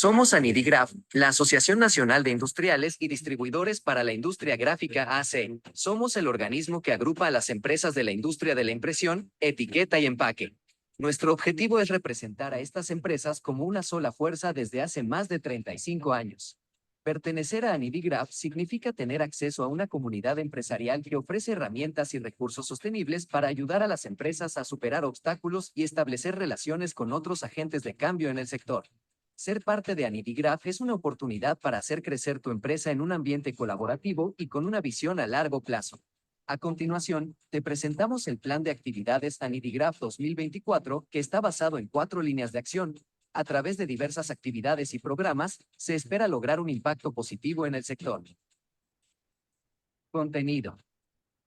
Somos Anidigraf, la Asociación Nacional de Industriales y Distribuidores para la Industria Gráfica AC. Somos el organismo que agrupa a las empresas de la industria de la impresión, etiqueta y empaque. Nuestro objetivo es representar a estas empresas como una sola fuerza desde hace más de 35 años. Pertenecer a Anidigraf significa tener acceso a una comunidad empresarial que ofrece herramientas y recursos sostenibles para ayudar a las empresas a superar obstáculos y establecer relaciones con otros agentes de cambio en el sector. Ser parte de Anidigraf es una oportunidad para hacer crecer tu empresa en un ambiente colaborativo y con una visión a largo plazo. A continuación, te presentamos el plan de actividades Anidigraf 2024, que está basado en 4 líneas de acción. A través de diversas actividades y programas, se espera lograr un impacto positivo en el sector. Contenido.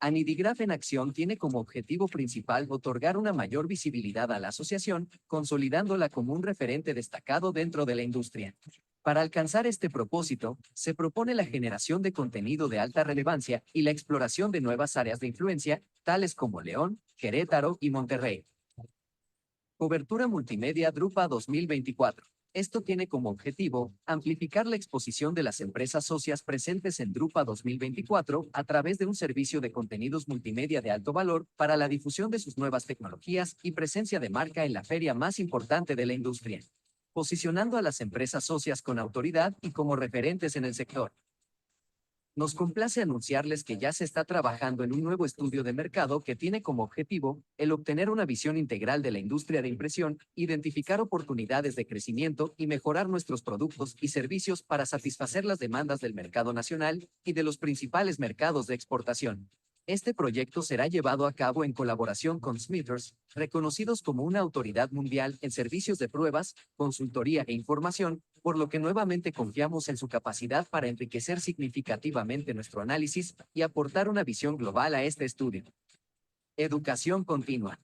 Anidigraf en Acción tiene como objetivo principal otorgar una mayor visibilidad a la asociación, consolidándola como un referente destacado dentro de la industria. Para alcanzar este propósito, se propone la generación de contenido de alta relevancia y la exploración de nuevas áreas de influencia, tales como León, Querétaro y Monterrey. Cobertura multimedia Drupa 2024. Esto tiene como objetivo amplificar la exposición de las empresas socias presentes en Drupa 2024 a través de un servicio de contenidos multimedia de alto valor para la difusión de sus nuevas tecnologías y presencia de marca en la feria más importante de la industria, posicionando a las empresas socias con autoridad y como referentes en el sector. Nos complace anunciarles que ya se está trabajando en un nuevo estudio de mercado que tiene como objetivo el obtener una visión integral de la industria de impresión, identificar oportunidades de crecimiento y mejorar nuestros productos y servicios para satisfacer las demandas del mercado nacional y de los principales mercados de exportación. Este proyecto será llevado a cabo en colaboración con Smithers, reconocidos como una autoridad mundial en servicios de pruebas, consultoría e información, por lo que nuevamente confiamos en su capacidad para enriquecer significativamente nuestro análisis y aportar una visión global a este estudio. Educación continua.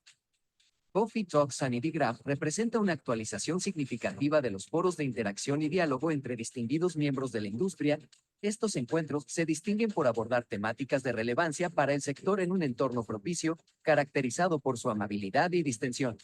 Coffee Talks Anidigraf representa una actualización significativa de los foros de interacción y diálogo entre distinguidos miembros de la industria. Estos encuentros se distinguen por abordar temáticas de relevancia para el sector en un entorno propicio, caracterizado por su amabilidad y distensión.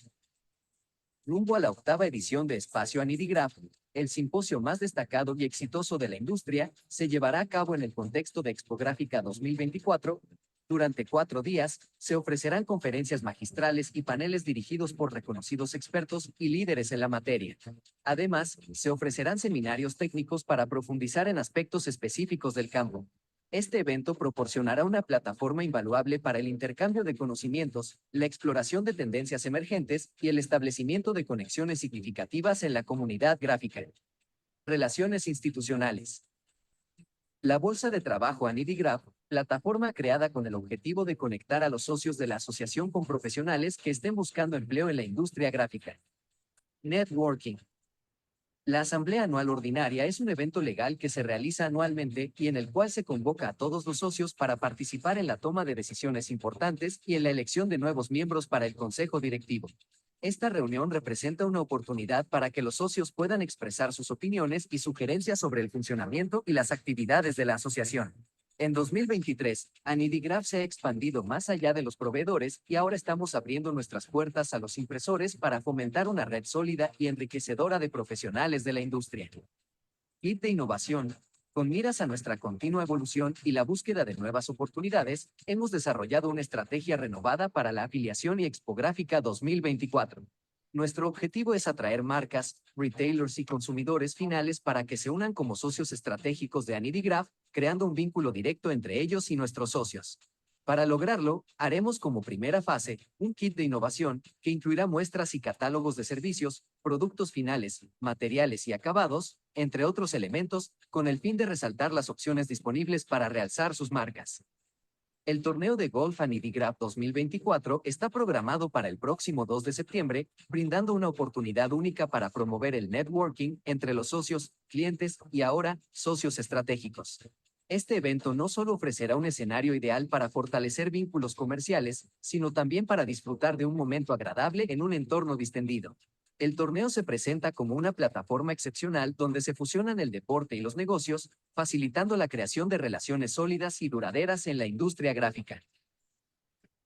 Rumbo a la 8ª edición de Espacio Anidigraf, el simposio más destacado y exitoso de la industria, se llevará a cabo en el contexto de Expográfica 2024. Durante 4 días, se ofrecerán conferencias magistrales y paneles dirigidos por reconocidos expertos y líderes en la materia. Además, se ofrecerán seminarios técnicos para profundizar en aspectos específicos del campo. Este evento proporcionará una plataforma invaluable para el intercambio de conocimientos, la exploración de tendencias emergentes y el establecimiento de conexiones significativas en la comunidad gráfica. Relaciones institucionales. La Bolsa de Trabajo Anidigraf, plataforma creada con el objetivo de conectar a los socios de la asociación con profesionales que estén buscando empleo en la industria gráfica. Networking. La Asamblea Anual Ordinaria es un evento legal que se realiza anualmente y en el cual se convoca a todos los socios para participar en la toma de decisiones importantes y en la elección de nuevos miembros para el Consejo Directivo. Esta reunión representa una oportunidad para que los socios puedan expresar sus opiniones y sugerencias sobre el funcionamiento y las actividades de la asociación. En 2023, Anidigraf se ha expandido más allá de los proveedores y ahora estamos abriendo nuestras puertas a los impresores para fomentar una red sólida y enriquecedora de profesionales de la industria. Kit de innovación. Con miras a nuestra continua evolución y la búsqueda de nuevas oportunidades, hemos desarrollado una estrategia renovada para la afiliación y Expográfica 2024. Nuestro objetivo es atraer marcas, retailers y consumidores finales para que se unan como socios estratégicos de Anidigraf, creando un vínculo directo entre ellos y nuestros socios. Para lograrlo, haremos como primera fase un kit de innovación que incluirá muestras y catálogos de servicios, productos finales, materiales y acabados, entre otros elementos, con el fin de resaltar las opciones disponibles para realzar sus marcas. El torneo de golf Anidigraf 2024 está programado para el próximo 2 de septiembre, brindando una oportunidad única para promover el networking entre los socios, clientes y ahora, socios estratégicos. Este evento no solo ofrecerá un escenario ideal para fortalecer vínculos comerciales, sino también para disfrutar de un momento agradable en un entorno distendido. El torneo se presenta como una plataforma excepcional donde se fusionan el deporte y los negocios, facilitando la creación de relaciones sólidas y duraderas en la industria gráfica.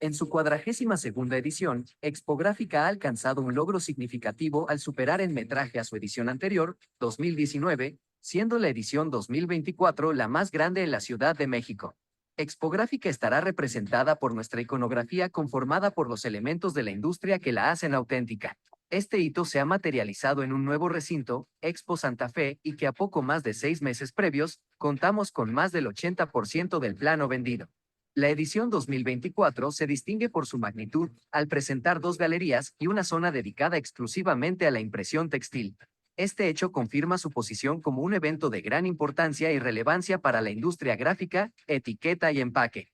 En su 42ª edición, Expográfica ha alcanzado un logro significativo al superar en metraje a su edición anterior, 2019, siendo la edición 2024 la más grande en la Ciudad de México. Expográfica estará representada por nuestra iconografía conformada por los elementos de la industria que la hacen auténtica. Este hito se ha materializado en un nuevo recinto, Expo Santa Fe, y que a poco más de 6 meses previos, contamos con más del 80% del plano vendido. La edición 2024 se distingue por su magnitud, al presentar 2 galerías y una zona dedicada exclusivamente a la impresión textil. Este hecho confirma su posición como un evento de gran importancia y relevancia para la industria gráfica, etiqueta y empaque.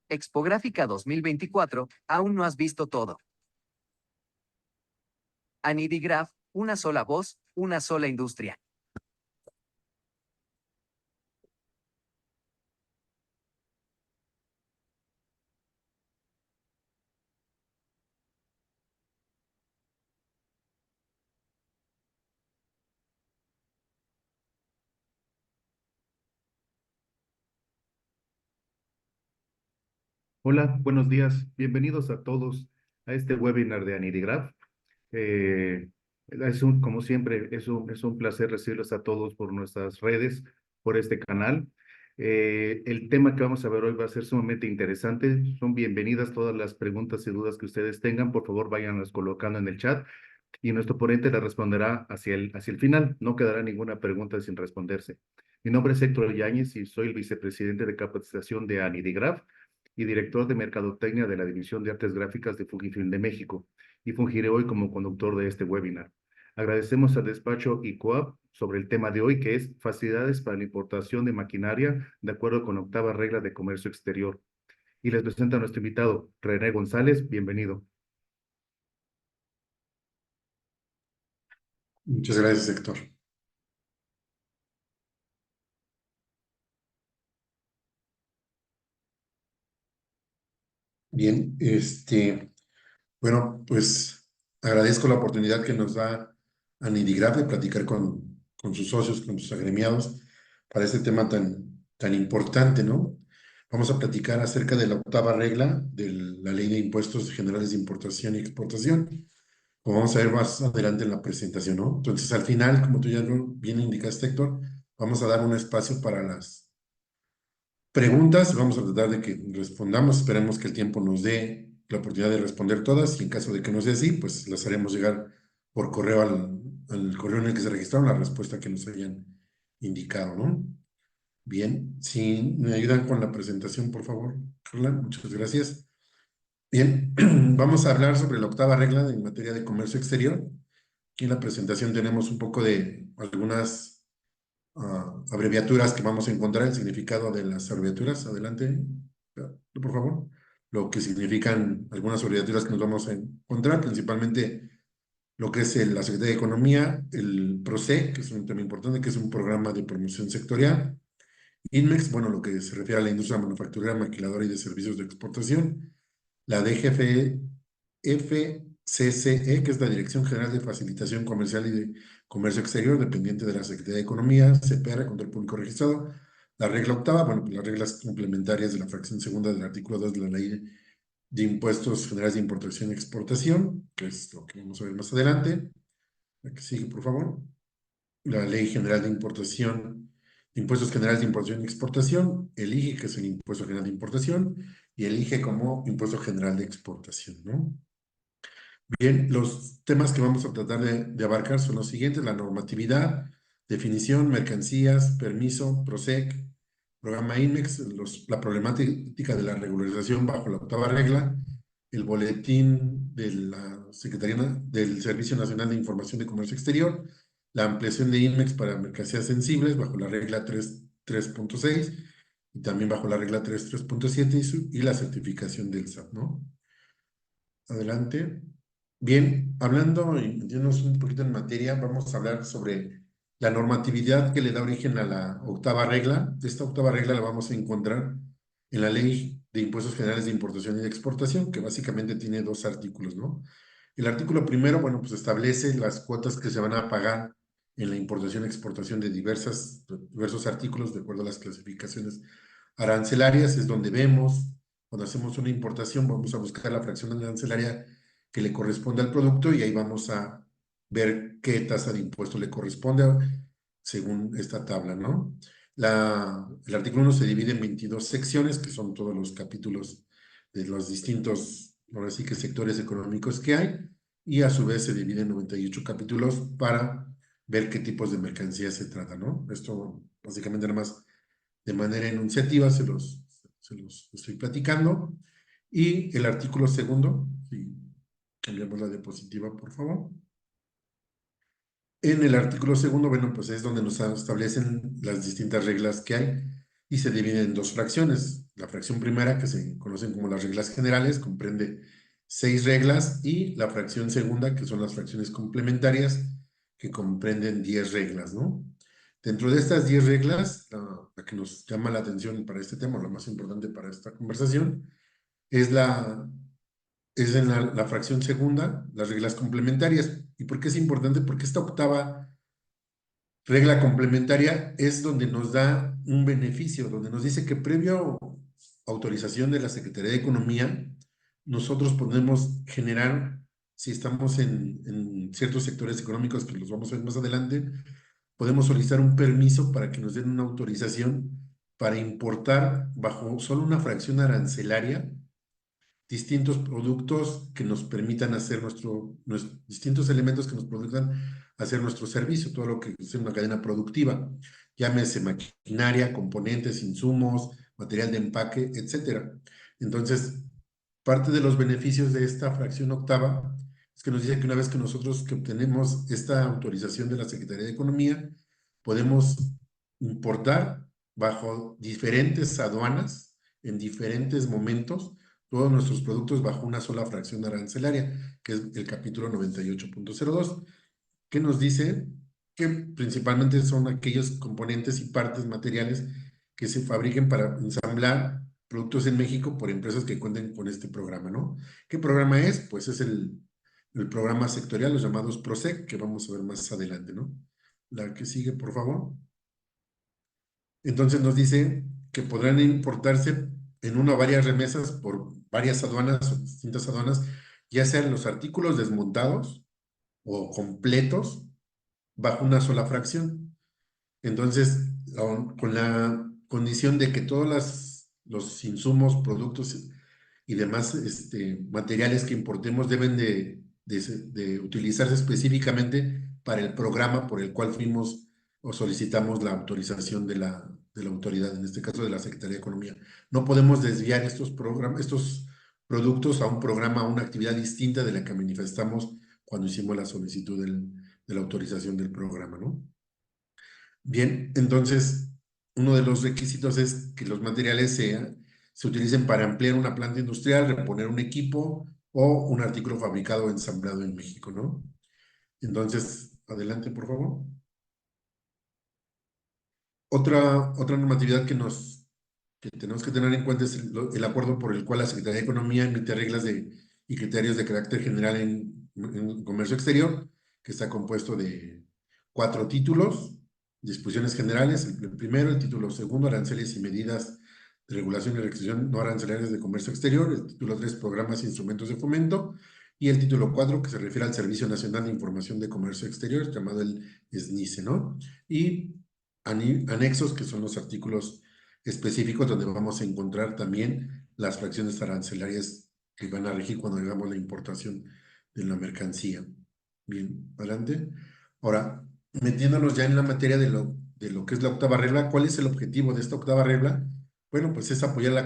Expográfica 2024, aún no has visto todo. Anidigraph, una sola voz, una sola industria. Hola, buenos días. Bienvenidos a todos a este webinar de Anidigraph. Como siempre, es un placer recibirlos a todos por nuestras redes, por este canal. El tema que vamos a ver hoy va a ser sumamente interesante. Son bienvenidas todas las preguntas y dudas que ustedes tengan. Por favor, váyanlas colocando en el chat y nuestro ponente le responderá hacia el final. No quedará ninguna pregunta sin responderse. Mi nombre es Héctor Yáñez y soy el vicepresidente de capacitación de Anidigraph y director de Mercadotecnia de la División de Artes Gráficas de Fujifilm de México, y fungiré hoy como conductor de este webinar. Agradecemos al despacho ICOAP sobre el tema de hoy, que es facilidades para la importación de maquinaria de acuerdo con la 8ª regla de comercio exterior. Y les presento a nuestro invitado, René González. Bienvenido. Muchas gracias, Héctor. Bien, bueno, pues agradezco la oportunidad que nos da Anidigraph de platicar con sus socios, con sus agremiados, para este tema tan importante, ¿no? Vamos a platicar acerca de la 8ª regla de la Ley de Impuestos Generales de Importación y Exportación, como vamos a ver más adelante en la presentación, ¿no? Entonces, al final, como tú ya bien indicaste, Héctor, vamos a dar un espacio para las preguntas. Vamos a tratar de que respondamos. Esperemos que el tiempo nos dé la oportunidad de responder todas, y en caso de que no sea así, pues las haremos llegar por correo al correo en el que se registraron, la respuesta que nos hayan indicado, ¿no? Bien, si me ayudan con la presentación, por favor, Carla, muchas gracias. Bien, vamos a hablar sobre la 8ª regla en materia de comercio exterior. Aquí en la presentación tenemos un poco de algunas abreviaturas que vamos a encontrar, el significado de las abreviaturas. Adelante, por favor. Lo que significan algunas abreviaturas que nos vamos a encontrar, principalmente lo que es la Secretaría de Economía, el PROCE, que es un tema importante, que es un programa de promoción sectorial. INMEX, bueno, lo que se refiere a la industria manufacturera, maquiladora y de servicios de exportación. La DGFE, FCCE, que es la Dirección General de Facilitación Comercial y de Comercio Exterior, dependiente de la Secretaría de Economía, CPR, Control Público Registrado. La regla 8ª, bueno, pues las reglas complementarias de la fracción segunda del artículo 2 de la Ley de Impuestos Generales de Importación y Exportación, que es lo que vamos a ver más adelante. La que sigue, por favor. La Ley General de Importación, Impuestos Generales de Importación y Exportación, el IGE, que es el Impuesto General de Importación, y el IGE como Impuesto General de Exportación, ¿no? Bien, los temas que vamos a tratar de abarcar son los siguientes: la normatividad, definición, mercancías, permiso, PROSEC, programa INMEX, la problemática de la regularización bajo la 8ª regla, el boletín de la Secretaría del Servicio Nacional de Información de Comercio Exterior, la ampliación de INMEX para mercancías sensibles bajo la regla 3.6 y también bajo la regla 3.7 y la certificación del SAT, ¿no? Adelante. Bien, hablando y metiéndonos un poquito en materia, vamos a hablar sobre la normatividad que le da origen a la 8ª regla. Esta 8ª regla la vamos a encontrar en la Ley de Impuestos Generales de Importación y de Exportación, que básicamente tiene 2 artículos, ¿no? El artículo primero, bueno, pues establece las cuotas que se van a pagar en la importación y exportación de diversos artículos de acuerdo a las clasificaciones arancelarias. Es donde vemos Cuando hacemos una importación, vamos a buscar la fracción arancelaria que le corresponde al producto y ahí vamos a ver qué tasa de impuesto le corresponde según esta tabla, ¿no? El artículo 1 se divide en 22 secciones, que son todos los capítulos de los distintos, ahora sí que sectores económicos que hay, y a su vez se divide en 98 capítulos para ver qué tipos de mercancías se trata, ¿no? Esto básicamente nada más de manera enunciativa se los estoy platicando. Y el artículo segundo, si cambiamos la diapositiva, por favor. En el artículo segundo, bueno, pues es donde nos establecen las distintas reglas que hay y se dividen en dos fracciones. La fracción primera, que se conocen como las reglas generales, comprende 6 reglas, y la fracción segunda, que son las fracciones complementarias, que comprenden 10 reglas, ¿no? Dentro de estas 10 reglas, la que nos llama la atención para este tema, lo más importante para esta conversación, es en la fracción segunda, las reglas complementarias. ¿Y por qué es importante? Porque esta octava regla complementaria es donde nos da un beneficio, donde nos dice que previo autorización de la Secretaría de Economía, nosotros podemos generar, si estamos en ciertos sectores económicos que los vamos a ver más adelante, podemos solicitar un permiso para que nos den una autorización para importar bajo solo una fracción arancelaria distintos productos que nos permitan hacer distintos elementos que nos permitan hacer nuestro servicio, todo lo que es una cadena productiva, llámese maquinaria, componentes, insumos, material de empaque, etcétera. Entonces, parte de los beneficios de esta fracción octava es que nos dice que una vez que nosotros que obtenemos esta autorización de la Secretaría de Economía, podemos importar bajo diferentes aduanas en diferentes momentos todos nuestros productos bajo una sola fracción arancelaria, que es el capítulo 98.02, que nos dice que principalmente son aquellos componentes y partes materiales que se fabriquen para ensamblar productos en México por empresas que cuenten con este programa, ¿no? ¿Qué programa es? Pues es el programa sectorial, los llamados PROSEC, que vamos a ver más adelante, ¿no? La que sigue, por favor. Entonces nos dice que podrán importarse en una o varias remesas por varias aduanas o distintas aduanas, ya sean los artículos desmontados o completos bajo una sola fracción. Entonces, con la condición de que todos los insumos, productos y demás materiales que importemos deben de utilizarse específicamente para el programa por el cual fuimos o solicitamos la autorización de la autoridad, en este caso de la Secretaría de Economía. No podemos desviar estos productos a un programa, a una actividad distinta de la que manifestamos cuando hicimos la solicitud de la autorización del programa, ¿no? Bien, entonces, uno de los requisitos es que los materiales se utilicen para ampliar una planta industrial, reponer un equipo o un artículo fabricado o ensamblado en México, ¿no? Entonces, adelante, por favor. Otra normatividad que tenemos que tener en cuenta es el acuerdo por el cual la Secretaría de Economía emite reglas y criterios de carácter general en comercio exterior, que está compuesto de 4 títulos: disposiciones generales, el primero; el título segundo, aranceles y medidas de regulación y restricción no arancelarias de comercio exterior; el título 3, programas e instrumentos de fomento; y el título 4, que se refiere al Servicio Nacional de Información de Comercio Exterior, llamado el SNICE, ¿no? Y anexos, que son los artículos específicos donde vamos a encontrar también las fracciones arancelarias que van a regir cuando hagamos la importación de la mercancía. Bien, adelante. Ahora, metiéndonos ya en la materia de lo que es la octava regla, ¿cuál es el objetivo de esta octava regla? Bueno, pues es apoyar la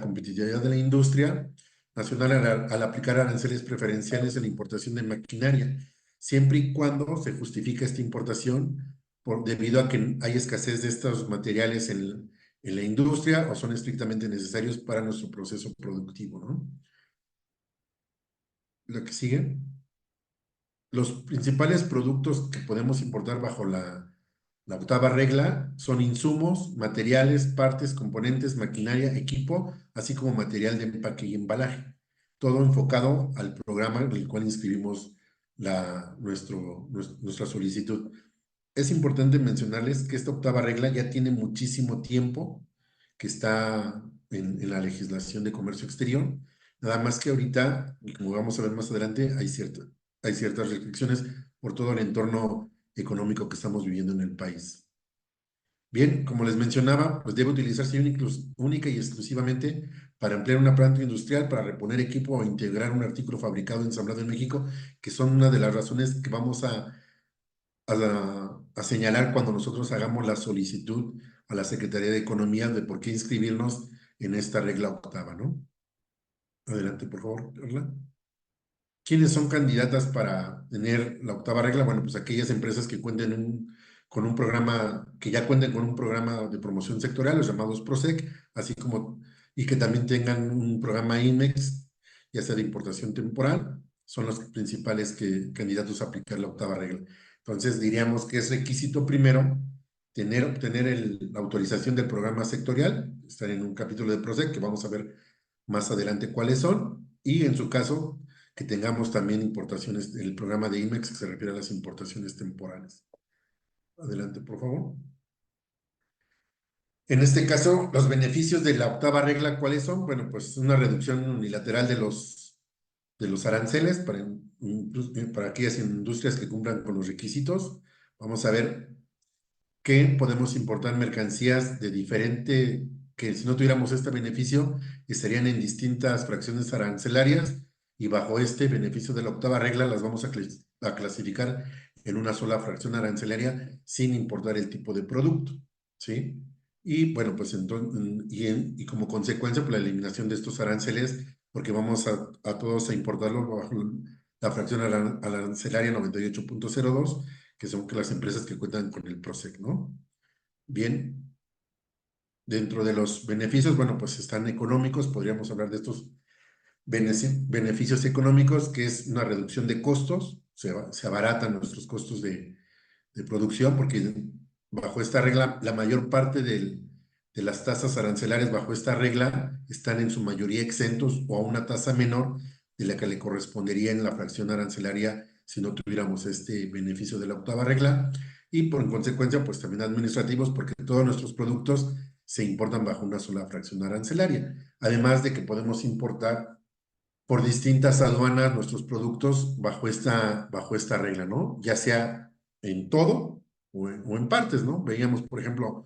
competitividad de la industria nacional al aplicar aranceles preferenciales en la importación de maquinaria, siempre y cuando se justifique esta importación debido a que hay escasez de estos materiales en la industria o son estrictamente necesarios para nuestro proceso productivo, ¿no? Lo que sigue. Los principales productos que podemos importar bajo la octava regla son insumos, materiales, partes, componentes, maquinaria, equipo, así como material de empaque y embalaje. Todo enfocado al programa en el cual inscribimos nuestra solicitud. Es importante mencionarles que esta octava regla ya tiene muchísimo tiempo que está en la legislación de comercio exterior. Nada más que ahorita, y como vamos a ver más adelante, hay ciertas restricciones por todo el entorno económico que estamos viviendo en el país. Bien, como les mencionaba, pues debe utilizarse única y exclusivamente para emplear una planta industrial, para reponer equipo o integrar un artículo fabricado o ensamblado en México, que son una de las razones que vamos a señalar cuando nosotros hagamos la solicitud a la Secretaría de Economía de por qué inscribirnos en esta regla octava, ¿no? Adelante, por favor, Carla. ¿Quiénes son candidatas para tener la octava regla? Bueno, pues aquellas empresas que cuenten con un programa, que ya cuenten con un programa de promoción sectorial, los llamados PROSEC, así como, y que también tengan un programa IMEX, ya sea de importación temporal, son los principales candidatos a aplicar la octava regla. Entonces, diríamos que es requisito primero obtener la autorización del programa sectorial, estar en un capítulo de PROSEC, que vamos a ver más adelante cuáles son, y en su caso, que tengamos también importaciones, el programa de IMEX, que se refiere a las importaciones temporales. Adelante, por favor. En este caso, los beneficios de la octava regla, ¿cuáles son? Bueno, pues una reducción unilateral de los aranceles para aquellas industrias que cumplan con los requisitos. Vamos a ver que podemos importar mercancías que si no tuviéramos este beneficio, estarían en distintas fracciones arancelarias, y bajo este beneficio de la octava regla las vamos a clasificar en una sola fracción arancelaria sin importar el tipo de producto, ¿sí? Y bueno, pues entonces, y como consecuencia, por la eliminación de estos aranceles, porque vamos a todos a importarlo bajo la fracción arancelaria 98.02, que son las empresas que cuentan con el PROSEC, ¿no? Bien, dentro de los beneficios, bueno, pues están económicos, podríamos hablar de estos beneficios económicos, que es una reducción de costos, se abaratan nuestros costos de producción, porque bajo esta regla, la mayor parte de las tasas arancelarias bajo esta regla están en su mayoría exentos o a una tasa menor de la que le correspondería en la fracción arancelaria si no tuviéramos este beneficio de la octava regla, y por consecuencia pues también administrativos, porque todos nuestros productos se importan bajo una sola fracción arancelaria, además de que podemos importar por distintas aduanas nuestros productos bajo esta regla, ¿no? Ya sea en todo o en partes, ¿no? Veíamos, por ejemplo,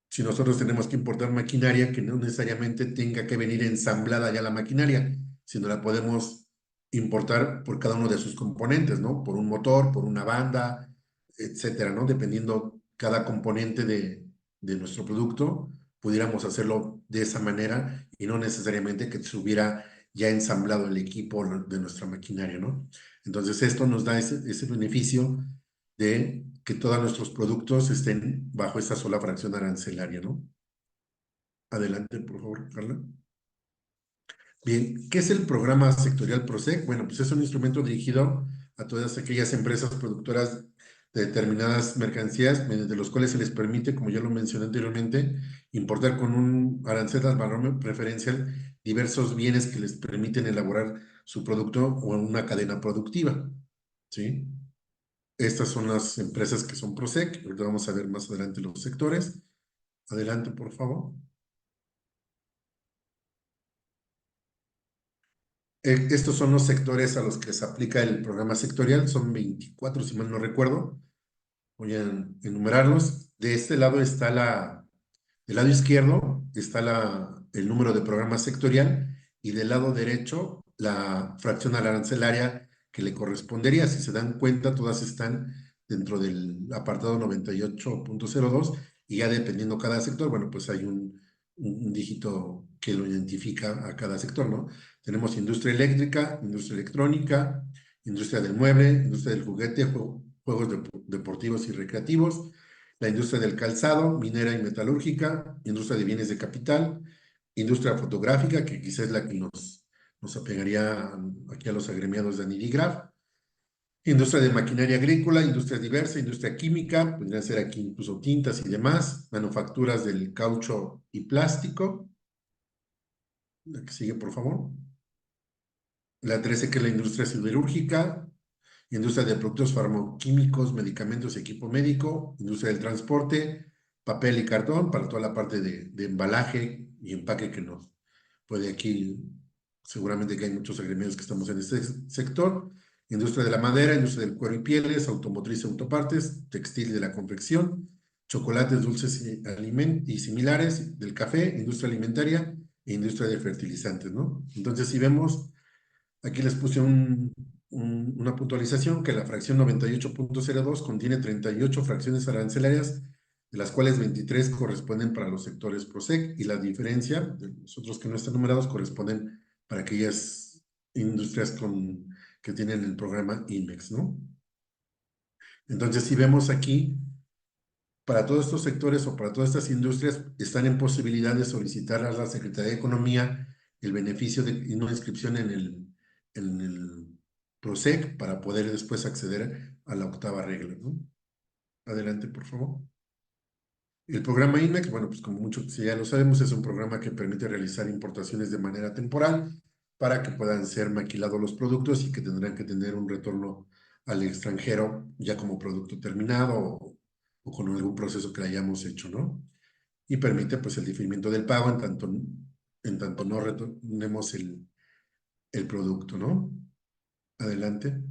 si nosotros tenemos que importar maquinaria, que no necesariamente tenga que venir ensamblada ya la maquinaria, sino la podemos importar por cada uno de sus componentes, ¿no? Por un motor, por una banda, etcétera, ¿no? Dependiendo cada componente de nuestro producto, pudiéramos hacerlo de esa manera y no necesariamente que estuviera ya ensamblado el equipo de nuestra maquinaria, ¿no? Entonces esto nos da ese beneficio de que todos nuestros productos estén bajo esta sola fracción arancelaria, ¿no? Adelante, por favor, Carla. Bien, ¿qué es el programa sectorial PROSEC? Bueno, pues es un instrumento dirigido a todas aquellas empresas productoras de determinadas mercancías, mediante los cuales se les permite, como ya lo mencioné anteriormente, importar con un arancel al valor preferencial diversos bienes que les permiten elaborar su producto o en una cadena productiva, ¿sí? Estas son las empresas que son PROSEC. Ahorita vamos a ver más adelante los sectores. Adelante, por favor. Estos son los sectores a los que se aplica el programa sectorial. Son 24, si mal no recuerdo. Voy a enumerarlos. De este lado está del lado izquierdo está el número de programa sectorial, y del lado derecho la fracción arancelaria que le correspondería. Si se dan cuenta, todas están dentro del apartado 98.02, y ya dependiendo cada sector, bueno, pues hay un dígito que lo identifica a cada sector, ¿no? Tenemos industria eléctrica, industria electrónica, industria del mueble, industria del juguete, juegos deportivos y recreativos, la industria del calzado, minera y metalúrgica, industria de bienes de capital, industria fotográfica, que quizás es la que nos apegaría aquí a los agremiados de Anidigraf, industria de maquinaria agrícola, industria diversa, industria química, podrían ser aquí incluso tintas y demás, manufacturas del caucho y plástico. La que sigue, por favor. La 13, que es la industria siderúrgica, industria de productos farmacoquímicos, medicamentos y equipo médico, industria del transporte, papel y cartón, para toda la parte de embalaje y empaque que nos puede aquí, seguramente que hay muchos agremiados que estamos en este sector, industria de la madera, industria del cuero y pieles, automotriz y autopartes, textil de la confección, chocolates, dulces y similares, del café, industria alimentaria e industria de fertilizantes, ¿no? Entonces, si vemos, aquí les puse una puntualización que la fracción 98.02 contiene 38 fracciones arancelarias, de las cuales 23 corresponden para los sectores PROSEC y la diferencia de los otros que no están numerados corresponden para aquellas industrias que tienen el programa INMEX, ¿no? Entonces, si vemos aquí, para todos estos sectores o para todas estas industrias están en posibilidad de solicitar a la Secretaría de Economía el beneficio de una inscripción en el PROSEC para poder después acceder a la octava regla, ¿no? Adelante, por favor. El programa INMEX, bueno, pues como muchos ya lo sabemos, es un programa que permite realizar importaciones de manera temporal para que puedan ser maquilados los productos y que tendrán que tener un retorno al extranjero ya como producto terminado o con algún proceso que le hayamos hecho, ¿no? Y permite pues el diferimiento del pago en tanto no retornemos el producto, ¿no? Adelante.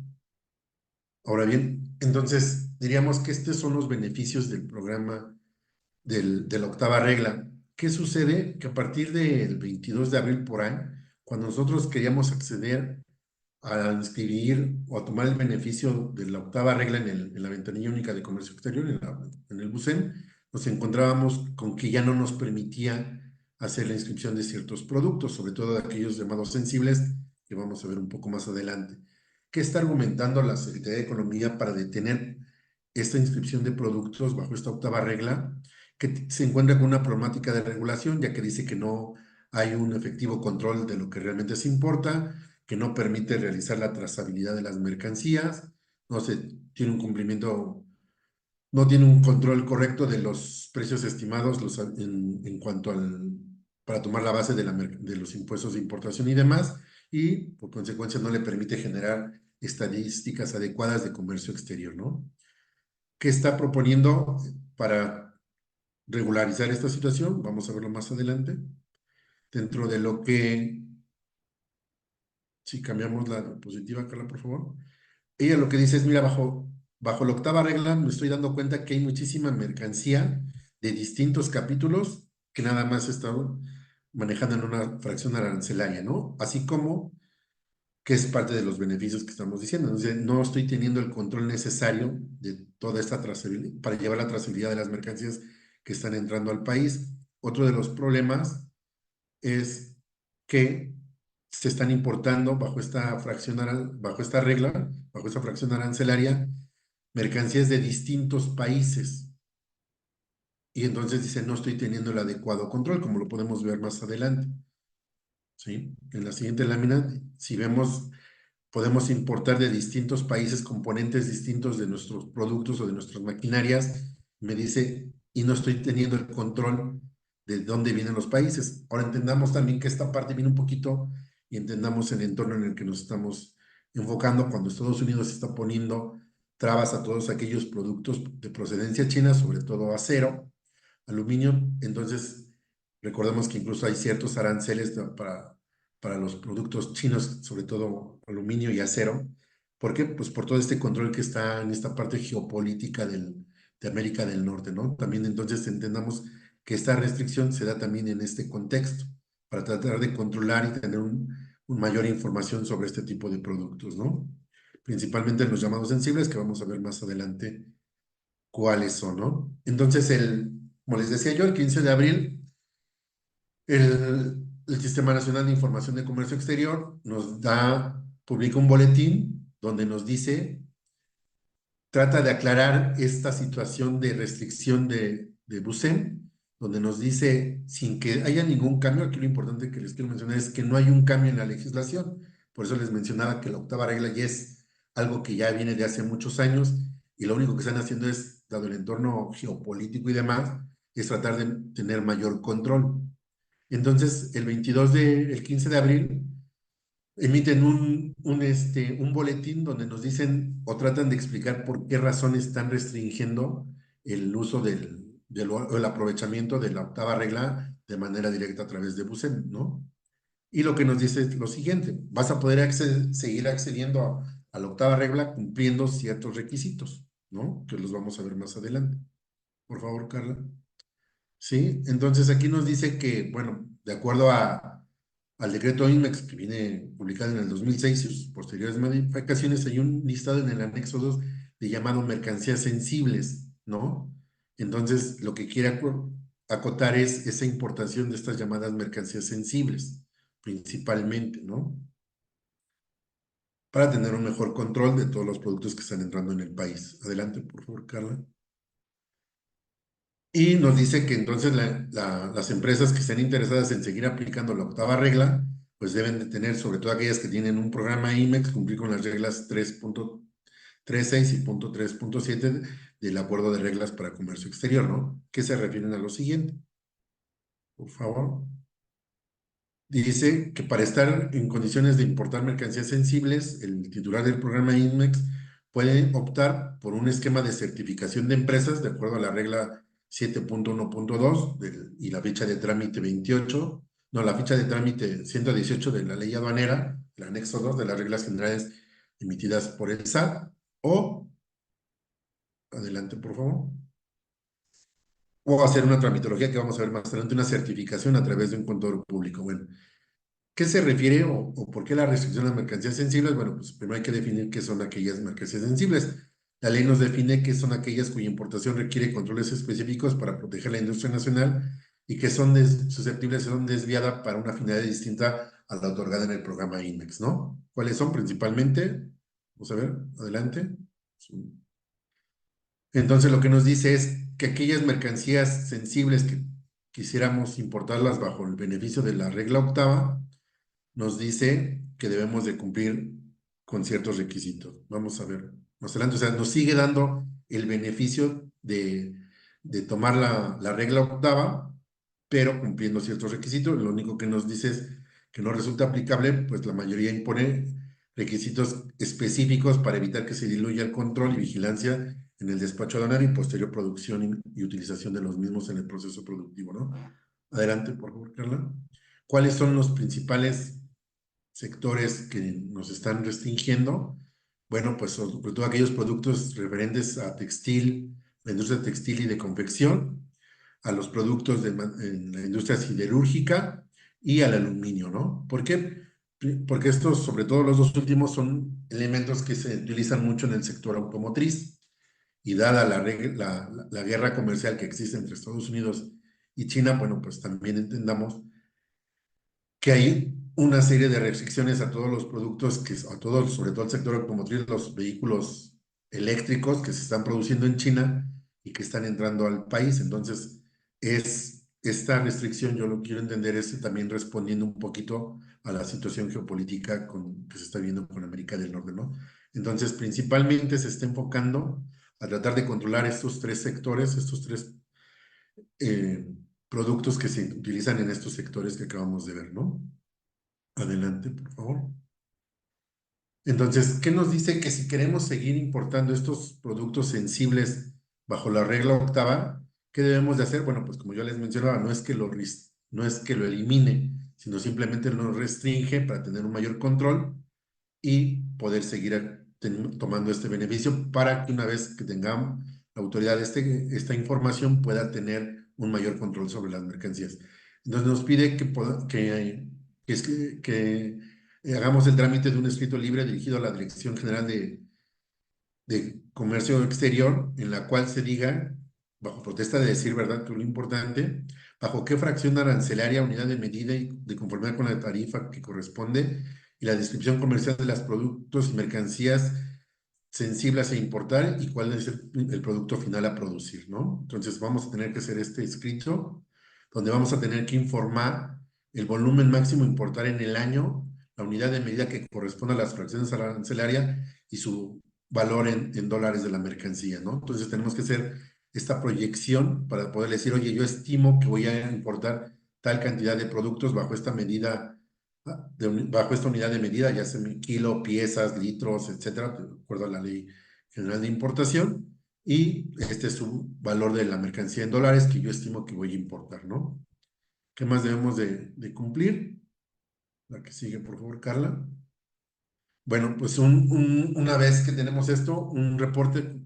Ahora bien, entonces diríamos que estos son los beneficios del programa de la octava regla. ¿Qué sucede? Que a partir del 22 de abril por ahí, cuando nosotros queríamos acceder a inscribir o a tomar el beneficio de la octava regla en la ventanilla única de comercio exterior, en el BUSEM, nos encontrábamos con que ya no nos permitía hacer la inscripción de ciertos productos, sobre todo de aquellos llamados sensibles, que vamos a ver un poco más adelante. ¿Qué está argumentando la Secretaría de Economía para detener esta inscripción de productos bajo esta octava regla? Que se encuentra con una problemática de regulación, ya que dice que no hay un efectivo control de lo que realmente se importa, que no permite realizar la trazabilidad de las mercancías, no se tiene un cumplimiento, no tiene un control correcto de los precios estimados en cuanto para tomar la base de los impuestos de importación y demás, y por consecuencia no le permite generar estadísticas adecuadas de comercio exterior, ¿no? ¿Qué está proponiendo para regularizar esta situación? Vamos a verlo más adelante. Dentro de lo que, si cambiamos la diapositiva, Carla, por favor. Ella lo que dice es, mira, bajo la octava regla me estoy dando cuenta que hay muchísima mercancía de distintos capítulos que nada más están manejando en una fracción arancelaria, ¿no? Así como que es parte de los beneficios que estamos diciendo. Entonces, no estoy teniendo el control necesario de toda esta trazabilidad, para llevar la trazabilidad de las mercancías que están entrando al país. Otro de los problemas es que se están importando bajo esta regla, bajo esta fracción arancelaria, mercancías de distintos países. Y entonces dice, no estoy teniendo el adecuado control, como lo podemos ver más adelante. ¿Sí? En la siguiente lámina, si vemos, podemos importar de distintos países componentes distintos de nuestros productos o de nuestras maquinarias. Me dice, y no estoy teniendo el control de dónde vienen los países. Ahora entendamos también que esta parte viene un poquito y entendamos el entorno en el que nos estamos enfocando cuando Estados Unidos está poniendo trabas a todos aquellos productos de procedencia china, sobre todo acero, aluminio. Entonces, recordemos que incluso hay ciertos aranceles para los productos chinos, sobre todo aluminio y acero. ¿Por qué? Pues por todo este control que está en esta parte geopolítica de América del Norte, ¿no? También entonces entendamos que esta restricción se da también en este contexto, para tratar de controlar y tener una mayor información sobre este tipo de productos, ¿no? Principalmente los llamados sensibles, que vamos a ver más adelante cuáles son, ¿no? Entonces, como les decía yo, el 15 de abril, el Sistema Nacional de Información de Comercio Exterior publica un boletín donde nos dice, trata de aclarar esta situación de restricción de BUSEM, donde nos dice, sin que haya ningún cambio, aquí lo importante que les quiero mencionar es que no hay un cambio en la legislación. Por eso les mencionaba que la octava regla ya es algo que ya viene de hace muchos años y lo único que están haciendo es, dado el entorno geopolítico y demás, es tratar de tener mayor control. Entonces, el 15 de abril, emiten un boletín donde nos dicen o tratan de explicar por qué razón están restringiendo el uso de el aprovechamiento de la octava regla de manera directa a través de BUSEM, ¿no? Y lo que nos dice es lo siguiente: vas a poder seguir accediendo a la octava regla cumpliendo ciertos requisitos, ¿no? Que los vamos a ver más adelante. Por favor, Carla. Sí, entonces aquí nos dice que, bueno, de acuerdo al decreto INMEX que viene publicado en el 2006 y sus posteriores modificaciones, hay un listado en el anexo 2 de llamado mercancías sensibles, ¿no? Entonces, lo que quiere acotar es esa importación de estas llamadas mercancías sensibles, principalmente, ¿no? Para tener un mejor control de todos los productos que están entrando en el país. Adelante, por favor, Carla. Y nos dice que entonces las empresas que estén interesadas en seguir aplicando la octava regla, pues deben de tener, sobre todo aquellas que tienen un programa IMEX, cumplir con las reglas 3.36 y punto 3.7 del Acuerdo de Reglas para Comercio Exterior, ¿no? Que se refieren a lo siguiente. Por favor. Dice que para estar en condiciones de importar mercancías sensibles, el titular del programa INMEX puede optar por un esquema de certificación de empresas de acuerdo a la regla 7.1.2 y la ficha de trámite 28, no, la ficha de trámite 118 de la ley aduanera, el anexo 2 de las reglas generales emitidas por el SAT, o, adelante por favor, o hacer una tramitología que vamos a ver más adelante, una certificación a través de un contador público. Bueno, ¿qué se refiere o por qué la restricción a las mercancías sensibles? Bueno, pues primero hay que definir qué son aquellas mercancías sensibles. La ley nos define qué son aquellas cuya importación requiere controles específicos para proteger la industria nacional y que son susceptibles, son desviadas para una finalidad distinta a la otorgada en el programa INMEX, ¿no? ¿Cuáles son principalmente? Vamos a ver, adelante. Entonces lo que nos dice es que aquellas mercancías sensibles que quisiéramos importarlas bajo el beneficio de la regla octava, nos dice que debemos de cumplir con ciertos requisitos. Vamos a ver más adelante. O sea, nos sigue dando el beneficio de tomar la regla octava, pero cumpliendo ciertos requisitos. Lo único que nos dice es que no resulta aplicable, pues la mayoría impone requisitos específicos para evitar que se diluya el control y vigilancia en el despacho aduanero y posterior producción y utilización de los mismos en el proceso productivo, ¿no? Adelante, por favor, Carla. ¿Cuáles son los principales sectores que nos están restringiendo? Bueno, pues sobre todo aquellos productos referentes a textil, la industria textil y de confección, a los productos en la industria siderúrgica y al aluminio, ¿no? ¿Por qué? Porque estos, sobre todo los dos últimos, son elementos que se utilizan mucho en el sector automotriz y dada la guerra comercial que existe entre Estados Unidos y China, bueno, pues también entendamos que hay una serie de restricciones a todos los productos, a todos, sobre todo el sector automotriz, los vehículos eléctricos que se están produciendo en China y que están entrando al país. Entonces, esta restricción, yo lo quiero entender, es también respondiendo un poquito a la situación geopolítica que se está viendo con América del Norte, ¿no? Entonces, principalmente se está enfocando a tratar de controlar estos tres sectores, estos tres productos que se utilizan en estos sectores que acabamos de ver, ¿no? Adelante, por favor. Entonces, ¿qué nos dice? Que si queremos seguir importando estos productos sensibles bajo la regla octava, ¿qué debemos de hacer? Bueno, pues como yo les mencionaba, no es que lo elimine, sino simplemente lo restringe para tener un mayor control y poder seguir tomando este beneficio para que una vez que tengamos la autoridad esta información pueda tener un mayor control sobre las mercancías. Entonces nos pide que hagamos el trámite de un escrito libre dirigido a la Dirección General de Comercio Exterior, en la cual se diga, bajo protesta de decir verdad, que es lo importante, bajo qué fracción arancelaria, unidad de medida y de conformidad con la tarifa que corresponde, y la descripción comercial de los productos y mercancías sensibles a importar y cuál es el producto final a producir, ¿no? Entonces vamos a tener que hacer este escrito, donde vamos a tener que informar el volumen máximo a importar en el año, la unidad de medida que corresponde a las fracciones arancelarias y su valor en dólares de la mercancía, ¿no? Entonces tenemos que hacer esta proyección para poder decir, oye, yo estimo que voy a importar tal cantidad de productos bajo esta medida, bajo esta unidad de medida, ya sea kilo, piezas, litros, etcétera, de acuerdo a la Ley General de Importación. y este es su valor de la mercancía en dólares que yo estimo que voy a importar, ¿no? ¿Qué más debemos de cumplir? La que sigue, por favor, Carla. Bueno, pues una vez que tenemos esto, un reporte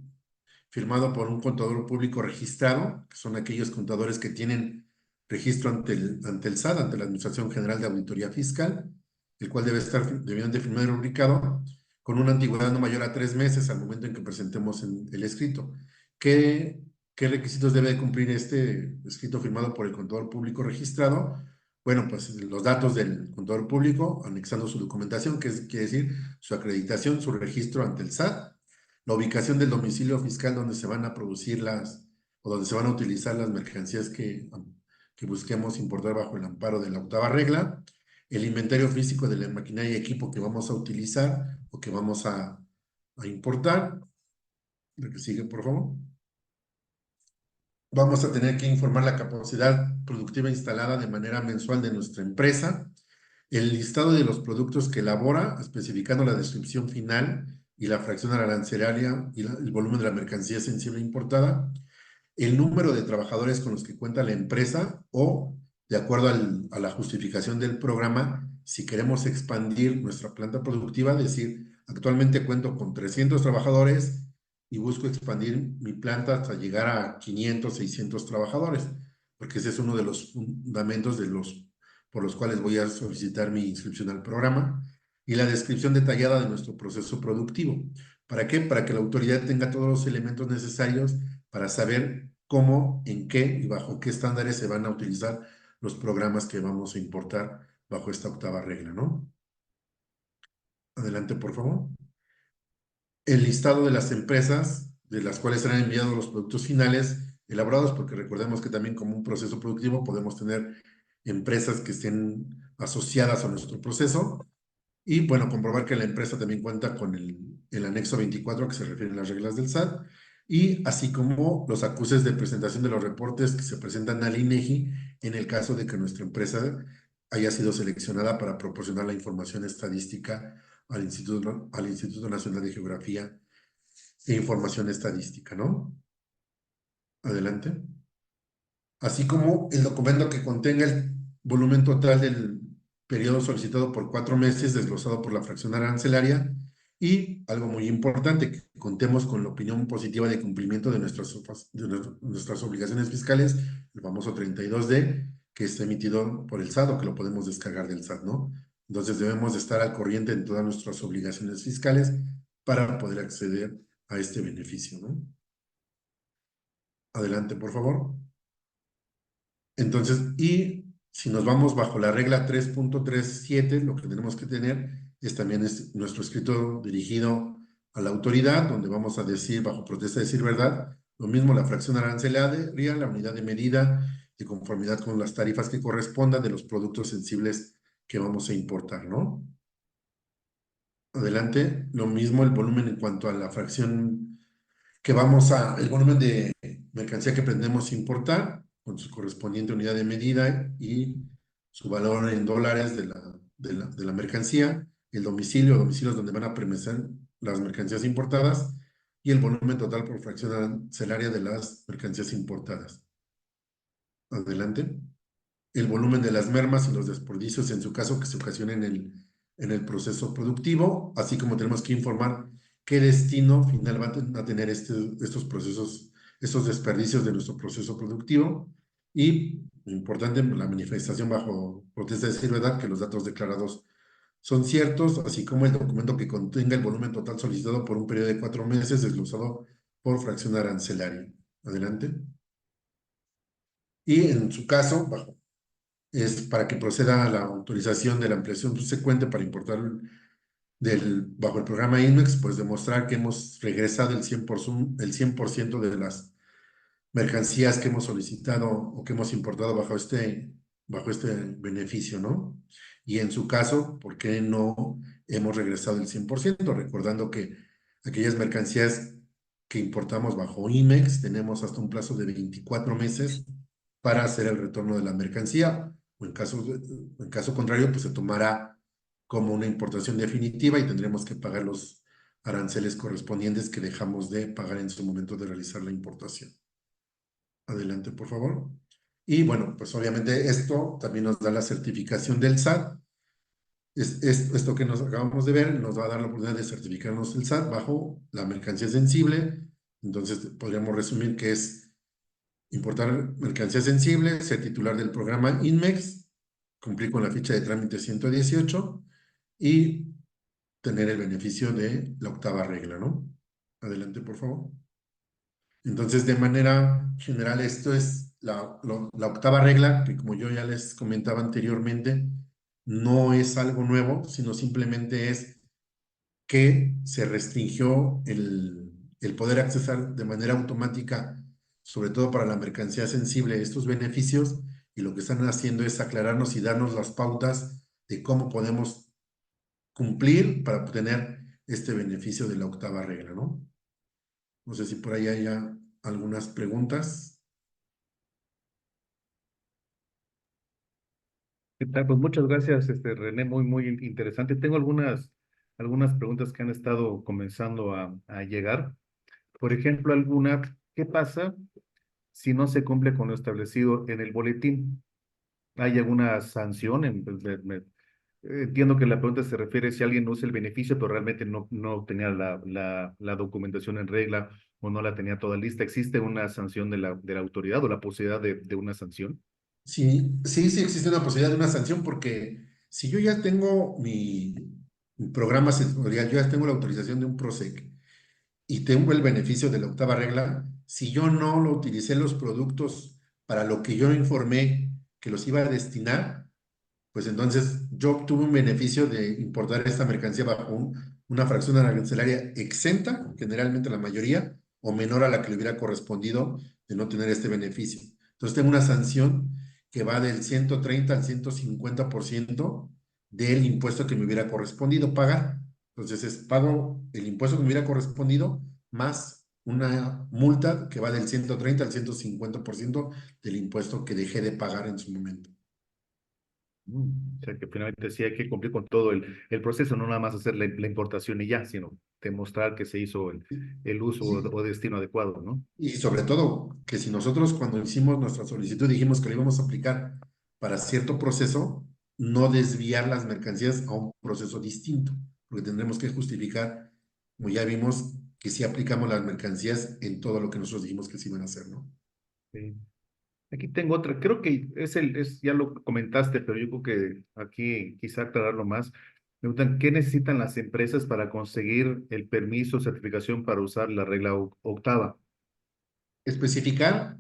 firmado por un contador público registrado, que son aquellos contadores que tienen registro ante el SAT, ante la Administración General de Auditoría Fiscal, el cual debieron de firmar y rubricado con una antigüedad no mayor a 3 meses al momento en que presentemos el escrito. ¿Qué requisitos debe de cumplir este escrito firmado por el contador público registrado? Bueno, pues los datos del contador público, anexando su documentación, quiere decir su acreditación, su registro ante el SAT, la ubicación del domicilio fiscal donde se van a producir o donde se van a utilizar las mercancías que busquemos importar bajo el amparo de la 8ª regla, el inventario físico de la maquinaria y equipo que vamos a utilizar o que vamos a importar. La que sigue, por favor. Vamos a tener que informar la capacidad productiva instalada de manera mensual de nuestra empresa, el listado de los productos que elabora, especificando la descripción final y la fracción arancelaria y el volumen de la mercancía sensible importada, el número de trabajadores con los que cuenta la empresa o, de acuerdo a la justificación del programa, si queremos expandir nuestra planta productiva, es decir, actualmente cuento con 300 trabajadores y busco expandir mi planta hasta llegar a 500, 600 trabajadores, porque ese es uno de los fundamentos por los cuales voy a solicitar mi inscripción al programa, y la descripción detallada de nuestro proceso productivo. ¿Para qué? Para que la autoridad tenga todos los elementos necesarios para saber cómo, en qué y bajo qué estándares se van a utilizar los programas que vamos a importar bajo esta 8ª regla, ¿no? Adelante, por favor. El listado de las empresas de las cuales serán enviados los productos finales elaborados, porque recordemos que también como un proceso productivo podemos tener empresas que estén asociadas a nuestro proceso. Y bueno, comprobar que la empresa también cuenta con el anexo 24 que se refiere a las reglas del SAT, y así como los acuses de presentación de los reportes que se presentan al INEGI en el caso de que nuestra empresa haya sido seleccionada para proporcionar la información estadística al Instituto Nacional de Geografía e Información Estadística, ¿no? Adelante. Así como el documento que contenga el volumen total del periodo solicitado por 4 meses, desglosado por la fracción arancelaria, y algo muy importante, que contemos con la opinión positiva de cumplimiento de nuestras obligaciones fiscales, el famoso 32D, que está emitido por el SAT o que lo podemos descargar del SAT, ¿no? Entonces debemos de estar al corriente en todas nuestras obligaciones fiscales para poder acceder a este beneficio, ¿no? Adelante, por favor. Entonces, y si nos vamos bajo la regla 3.37, lo que tenemos que tener también nuestro escrito dirigido a la autoridad, donde vamos a decir, bajo protesta de decir verdad, lo mismo la fracción arancelaria, la unidad de medida, de conformidad con las tarifas que correspondan de los productos sensibles que vamos a importar, ¿no? Adelante, lo mismo el volumen en cuanto a la fracción el volumen de mercancía que pretendemos importar, con su correspondiente unidad de medida y su valor en dólares de la mercancía, el domicilios donde van a permanecer las mercancías importadas, y el volumen total por fracción arancelaria de las mercancías importadas. Adelante. El volumen de las mermas y los desperdicios en su caso que se ocasionen en el proceso productivo, así como tenemos que informar qué destino final van a tener estos procesos, estos desperdicios de nuestro proceso productivo, y importante, la manifestación bajo protesta de decir verdad que los datos declarados son ciertos, así como el documento que contenga el volumen total solicitado por un periodo de 4 meses desglosado por fracción arancelaria. Adelante. Y en su caso, es para que proceda a la autorización de la ampliación subsecuente para importar bajo el programa INMEX, pues demostrar que hemos regresado el 100% de las mercancías que hemos solicitado o que hemos importado bajo este beneficio, ¿no? Y en su caso, ¿por qué no hemos regresado el 100%? Recordando que aquellas mercancías que importamos bajo IMEX tenemos hasta un plazo de 24 meses para hacer el retorno de la mercancía, o en caso contrario, pues se tomará como una importación definitiva y tendremos que pagar los aranceles correspondientes que dejamos de pagar en su momento de realizar la importación. Adelante, por favor. Y bueno, pues obviamente esto también nos da la certificación del SAT. Esto que nos acabamos de ver nos va a dar la oportunidad de certificarnos el SAT bajo la mercancía sensible. Entonces podríamos resumir que es importar mercancía sensible, ser titular del programa INMEX, cumplir con la ficha de trámite 118 y tener el beneficio de la octava regla, ¿no? Adelante, por favor. Entonces, de manera general, esto es la octava regla, que como yo ya les comentaba anteriormente, no es algo nuevo, sino simplemente es que se restringió el poder accesar de manera automática, sobre todo para la mercancía sensible, estos beneficios, y lo que están haciendo es aclararnos y darnos las pautas de cómo podemos cumplir para obtener este beneficio de la octava regla, ¿no? No sé si por ahí haya algunas preguntas. ¿Qué tal? Pues muchas gracias, René, muy interesante. Tengo algunas preguntas que han estado comenzando a llegar. Por ejemplo, ¿qué pasa si no se cumple con lo establecido en el boletín? ¿Hay alguna sanción? Entiendo que la pregunta se refiere si alguien usa el beneficio, pero realmente no tenía la documentación en regla o no la tenía toda lista. ¿Existe una sanción de la autoridad o la posibilidad de una sanción? Sí existe una posibilidad de una sanción porque si yo ya tengo mi programa sectorial, yo ya tengo la autorización de un PROSEC y tengo el beneficio de la octava regla, si yo no lo utilicé los productos para lo que yo informé que los iba a destinar, pues entonces yo obtuve un beneficio de importar esta mercancía bajo una fracción arancelaria exenta, generalmente la mayoría, o menor a la que le hubiera correspondido de no tener este beneficio. Entonces tengo una sanción que va del 130 al 150% del impuesto que me hubiera correspondido pagar. Entonces pago el impuesto que me hubiera correspondido más una multa que va del 130 al 150% del impuesto que dejé de pagar en su momento. O sea, que finalmente sí hay que cumplir con todo el proceso, no nada más hacer la importación y ya, sino demostrar que se hizo el uso Sí, o destino adecuado, ¿no? y sobre todo, que si nosotros cuando hicimos nuestra solicitud dijimos que lo íbamos a aplicar para cierto proceso, no desviar las mercancías a un proceso distinto, porque tendremos que justificar, como ya vimos, que sí aplicamos las mercancías en todo lo que nosotros dijimos que se iban a hacer, ¿no? Sí. Aquí tengo otra, creo que ya lo comentaste, pero yo creo que aquí quizá aclararlo más. Me preguntan, ¿qué necesitan las empresas para conseguir el permiso o certificación para usar la regla octava? Especificar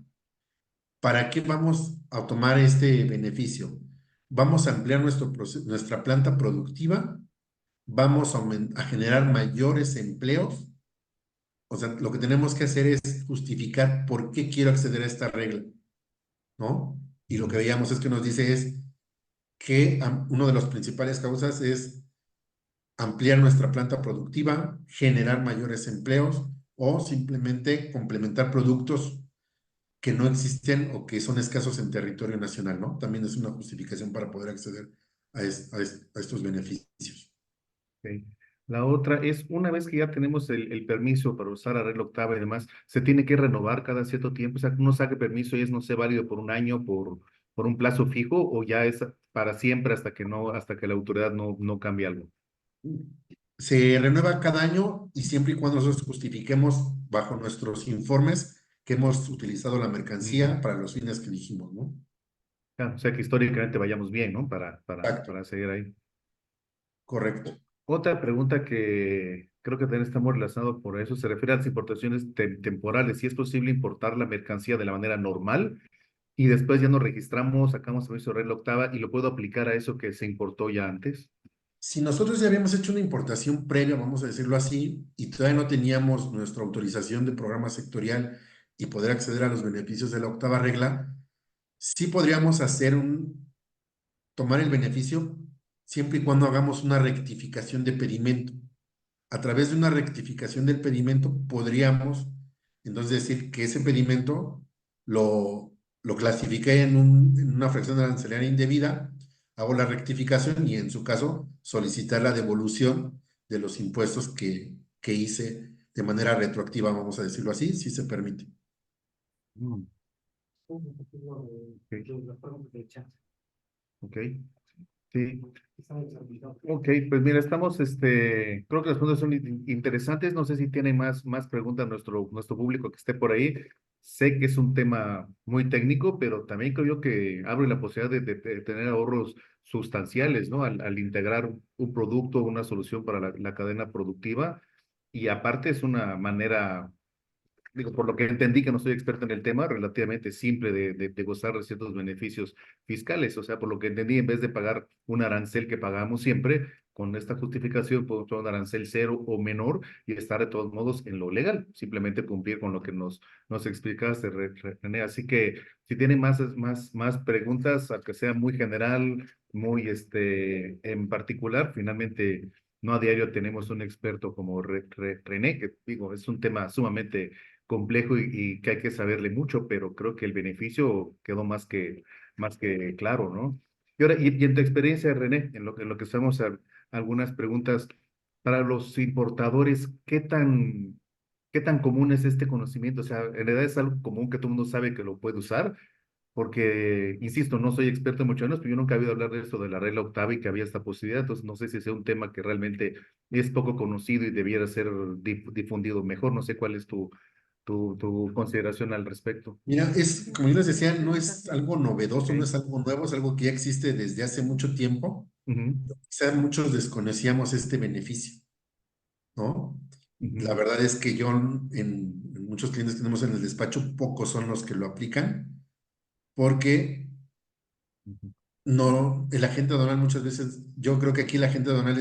para qué vamos a tomar este beneficio. Vamos a ampliar nuestra planta productiva, vamos a generar mayores empleos. O sea, lo que tenemos que hacer es justificar por qué quiero acceder a esta regla, ¿no? Y lo que veíamos es que nos dice es que una de las principales causas es ampliar nuestra planta productiva, generar mayores empleos o simplemente complementar productos que no existen o que son escasos en territorio nacional, ¿no? También es una justificación para poder acceder a estos beneficios. Ok. La otra es, una vez que ya tenemos el permiso para usar la regla octava y demás, ¿se tiene que renovar cada cierto tiempo? O sea, uno saque permiso y es, no sé, válido por un año, por un plazo fijo, o ya es para siempre hasta que la autoridad no cambie algo. Se renueva cada año y siempre y cuando nosotros justifiquemos bajo nuestros informes que hemos utilizado la mercancía para los fines que dijimos, ¿no? Claro, o sea, que históricamente vayamos bien, ¿no? Exacto, Para seguir ahí. correcto. Otra pregunta que creo que también está muy relacionado por eso, se refiere a las importaciones temporales. Si es posible importar la mercancía de la manera normal y después ya nos registramos, sacamos permiso de regla octava y lo puedo aplicar a eso que se importó ya antes. Si nosotros ya habíamos hecho una importación previa, vamos a decirlo así, y todavía no teníamos nuestra autorización de programa sectorial y poder acceder a los beneficios de la octava regla, sí podríamos tomar el beneficio siempre y cuando hagamos una rectificación de pedimento. A través de una rectificación del pedimento podríamos entonces decir que ese pedimento lo clasifiqué en una fracción arancelaria indebida, hago la rectificación y en su caso solicitar la devolución de los impuestos que que hice de manera retroactiva, vamos a decirlo así, sí se permite. Mm, ok, sí. Ok, pues mira, estamos, creo que las preguntas son interesantes. No sé si tiene más preguntas nuestro público que esté por ahí. Sé que es un tema muy técnico, pero también creo yo que abre la posibilidad de tener ahorros sustanciales, ¿no? Al integrar un producto, una solución para la cadena productiva. Y aparte es una manera, digo, por lo que entendí, que no soy experto en el tema, relativamente simple de gozar de ciertos beneficios fiscales. O sea, por lo que entendí, en vez de pagar un arancel que pagamos siempre, con esta justificación podemos pagar un arancel cero o menor y estar de todos modos en lo legal, simplemente cumplir con lo que nos explicaste, René. Así que si tienen más preguntas, a que sea muy general, muy en particular, finalmente no a diario tenemos un experto como René, que digo, es un tema sumamente complejo y que hay que saberle mucho, pero creo que el beneficio quedó más que claro, ¿no? Y ahora, y en tu experiencia, René, en lo que estamos algunas preguntas para los importadores, ¿qué tan común es este conocimiento? O sea, en realidad es algo común que todo el mundo sabe que lo puede usar, porque, insisto, no soy experto en mucho menos, pero yo nunca había oído hablar de esto de la regla octava y que había esta posibilidad, entonces no sé si sea un tema que realmente es poco conocido y debiera ser difundido mejor. No sé cuál es tu consideración al respecto. Mira, como yo les decía, no es algo novedoso, no Ok. es algo nuevo, es algo que ya existe desde hace mucho tiempo. Ujú, Quizá muchos desconocíamos este beneficio, ¿no? La ujú, verdad es que yo en muchos clientes que tenemos en el despacho, pocos son los que lo aplican, porque ujú. no, el agente aduanal muchas veces, yo creo que aquí el agente aduanal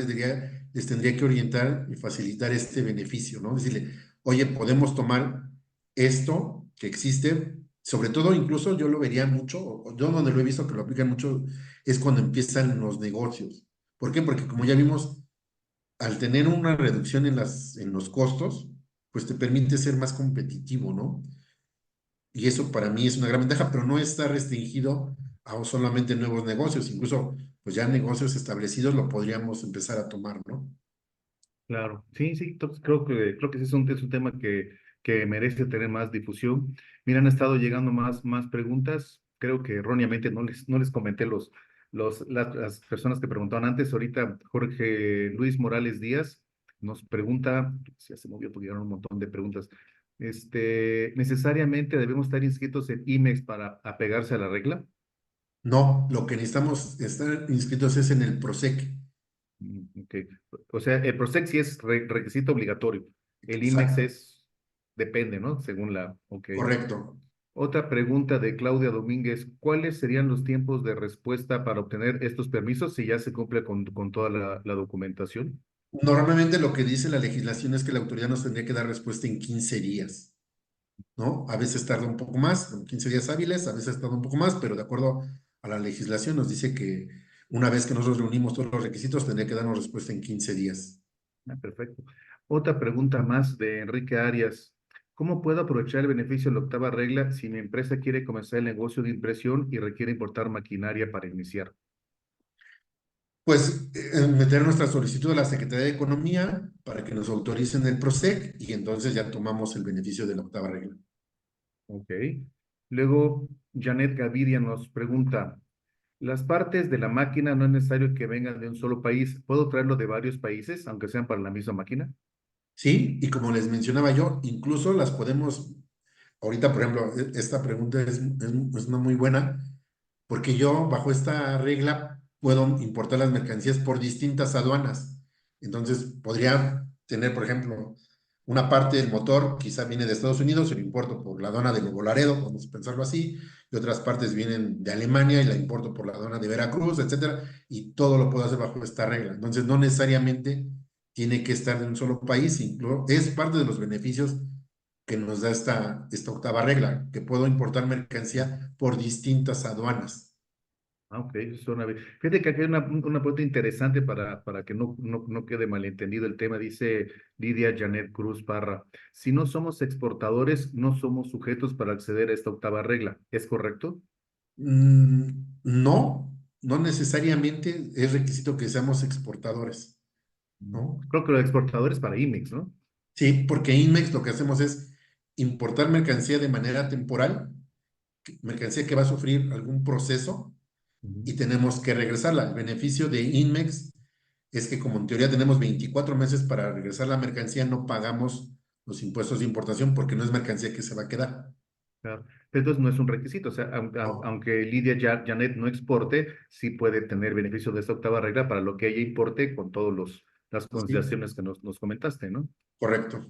les tendría que orientar y facilitar este beneficio, ¿no? Decirle, oye, podemos tomar esto que existe, sobre todo incluso yo lo vería mucho, yo donde lo he visto que lo aplican mucho, es cuando empiezan los negocios. ¿Por qué? Porque como ya vimos, al tener una reducción en los costos, pues te permite ser más competitivo, ¿no? Y eso para mí es una gran ventaja, pero no está restringido a solamente nuevos negocios, incluso pues ya negocios establecidos lo podríamos empezar a tomar, ¿no? Claro, sí, sí, entonces creo que sí es un tema que merece tener más difusión. Mira, han estado llegando más preguntas. Creo que erróneamente no les comenté las personas que preguntaban antes. Ahorita Jorge Luis Morales Díaz nos pregunta, si ya se movió porque llegaron un montón de preguntas. ¿Necesariamente debemos estar inscritos en IMEX para apegarse a la regla? No, lo que necesitamos estar inscritos es en el PROSEC. Ok. O sea, el PROSEC sí es requisito obligatorio. El IMEX Exacto, depende, ¿no? Según ok. correcto. Otra pregunta de Claudia Domínguez. ¿Cuáles serían los tiempos de respuesta para obtener estos permisos si ya se cumple con toda la documentación? Normalmente lo que dice la legislación es que la autoridad nos tendría que dar respuesta en 15 días, ¿no? A veces tarda un poco más, en 15 días hábiles, a veces tarda un poco más, pero de acuerdo a la legislación nos dice que una vez que nosotros reunimos todos los requisitos, tendría que darnos respuesta en 15 días. Ah, perfecto. Otra pregunta más de Enrique Arias. ¿Cómo puedo aprovechar el beneficio de la octava regla si mi empresa quiere comenzar el negocio de impresión y requiere importar maquinaria para iniciar? Pues meter nuestra solicitud a la Secretaría de Economía para que nos autoricen el PROSEC y entonces ya tomamos el beneficio de la octava regla. Ok. Luego, Janet Gaviria nos pregunta, las partes de la máquina no es necesario que vengan de un solo país. ¿Puedo traerlo de varios países, aunque sean para la misma máquina? Sí, y como les mencionaba yo, incluso las podemos, ahorita por ejemplo, esta pregunta es una muy buena, porque yo bajo esta regla puedo importar las mercancías por distintas aduanas. Entonces podría tener, por ejemplo, una parte del motor quizá viene de Estados Unidos y lo importo por la aduana de Nuevo Laredo, vamos a pensarlo así, y otras partes vienen de Alemania y la importo por la aduana de Veracruz, etcétera, y todo lo puedo hacer bajo esta regla. Entonces no necesariamente tiene que estar de un solo país, es parte de los beneficios que nos da esta octava regla, que puedo importar mercancía por distintas aduanas. Ah, ok, suena bien. Fíjate que aquí hay una pregunta interesante para que no quede malentendido el tema. Dice Lidia Janet Cruz Parra, si no somos exportadores, no somos sujetos para acceder a esta octava regla. ¿Es correcto? No, no necesariamente es requisito que seamos exportadores, ¿no? Creo que los exportadores para IMEX, ¿no? Sí, porque Inmex lo que hacemos es importar mercancía de manera temporal, mercancía que va a sufrir algún proceso Ujú. y tenemos que regresarla. El beneficio de Inmex es que como en teoría tenemos 24 meses para regresar la mercancía, no pagamos los impuestos de importación porque no es mercancía que se va a quedar. Claro. Pero entonces no es un requisito, o sea, No, aunque Janet no exporte, sí puede tener beneficio de esta octava regla para lo que ella importe con todas las sí, consideraciones que nos comentaste, ¿no? correcto.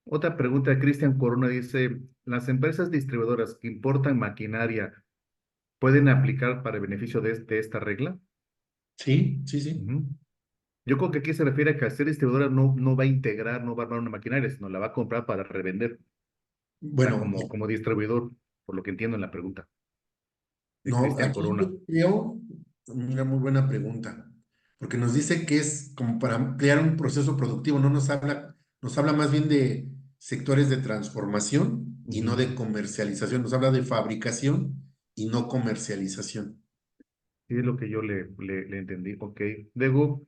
Otra pregunta, Cristian Corona dice, ¿las empresas distribuidoras que importan maquinaria pueden aplicar para el beneficio de esta regla? Sí, sí, sí. Ujú. Yo creo que aquí se refiere a que al ser distribuidora no va a integrar, no va a armar una maquinaria, sino la va a comprar para revender, o sea, Bueno, como distribuidor, por lo que entiendo en la pregunta de no, Cristian aquí yo Corona. creo, mira, muy buena pregunta, porque nos dice que es como para ampliar un proceso productivo, no nos habla más bien de sectores de transformación y no Ujú. de comercialización, nos habla de fabricación y no comercialización. Sí, es lo que yo le entendí. Ok. Luego,